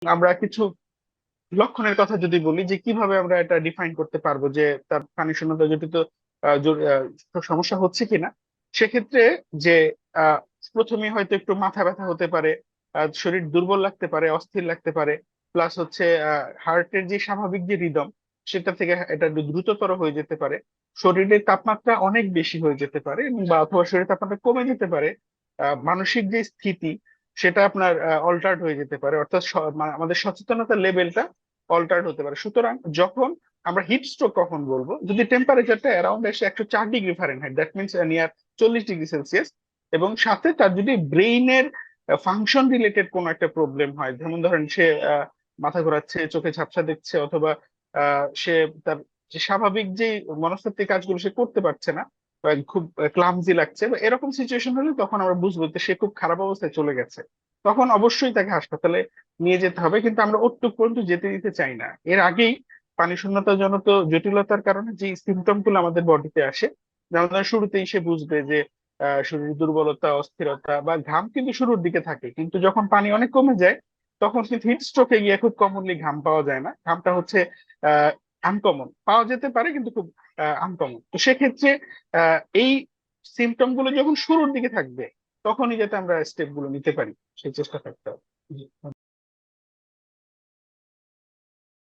আমরা কিছু লক্ষণের কথা যদি বলি যে কিভাবে আমরা এটা ডিফাইন করতে পারবো যে তার পানি শূন্যতা জনিত সমস্যা হচ্ছে কিনা, সেক্ষেত্রে যে আহ, প্রথমে হয়তো একটু মাথা ব্যথা হতে পারে, শরীর দুর্বল লাগতে পারে, অস্থির লাগতে পারে, প্লাস হচ্ছে হার্টের যে স্বাভাবিক যে রিদম সেটা থেকে এটা একটু দ্রুততর হয়ে যেতে পারে, শরীরের তাপমাত্রা অনেক বেশি হয়ে যেতে পারে এবং বা অথবা শরীরের তাপমাত্রা কমে যেতে পারে, মানসিক যে স্থিতি সেটা আপনার অল্টার্ড হয়ে যেতে পারে, অর্থাৎ আমাদের সচেতনতার লেভেলটা অল্টার্ড হতে পারে। সুতরাং যখন আমরা হিট স্ট্রোক কখন বলবো, যদি টেম্পারেচারটা অ্যারাউন্ড এসে 104 degree Fahrenheit, that means near 40 degree Celsius, এবং সাথে তার যদি ব্রেইনের ফাংশন রিলেটেড কোনো একটা প্রবলেম হয়, যেমন ধরেন সে মাথা ঘোরাচ্ছে, চোখে ঝাপসা দেখছে, অথবা সে তার যে স্বাভাবিক যে মনস্তাত্ত্বিক কাজগুলো সে করতে পারছে না, বা খুব ক্লামজি লাগছে, বা এরকম সিচুয়েশন হলে তখন আমরা বুঝবো যে সে খুব খারাপ অবস্থায় চলে গেছে। তখন অবশ্যই তাকে হাসপাতালে নিয়ে যেতে হবে, কিন্তু আমরা ওটুক পর্যন্ত যেতে দিতে চাই না। এর আগেই পানি শূন্যতা জনিত জটিলতার কারণে যে সিমটম গুলো আমাদের বডিতে আসে, যেমন ধরেন শুরুতেই সে বুঝবে যে শরীর দুর্বলতা, অস্থিরতা বা ঘাম কিন্তু শুরুর দিকে থাকে, কিন্তু যখন পানি অনেক কমে যায় তখন কিন্তু হিট স্ট্রোকে গিয়ে খুব কমনলি ঘাম পাওয়া যায় না, ঘামটা হচ্ছে আনকমন, পাওয়া যেতে পারে কিন্তু খুব আনকমন। তো সেক্ষেত্রে এই সিমটম গুলো যখন শুরুর দিকে থাকবে তখনই যাতে আমরা স্টেপ গুলো নিতে পারি সেই চেষ্টা থাকতে হবে। জি।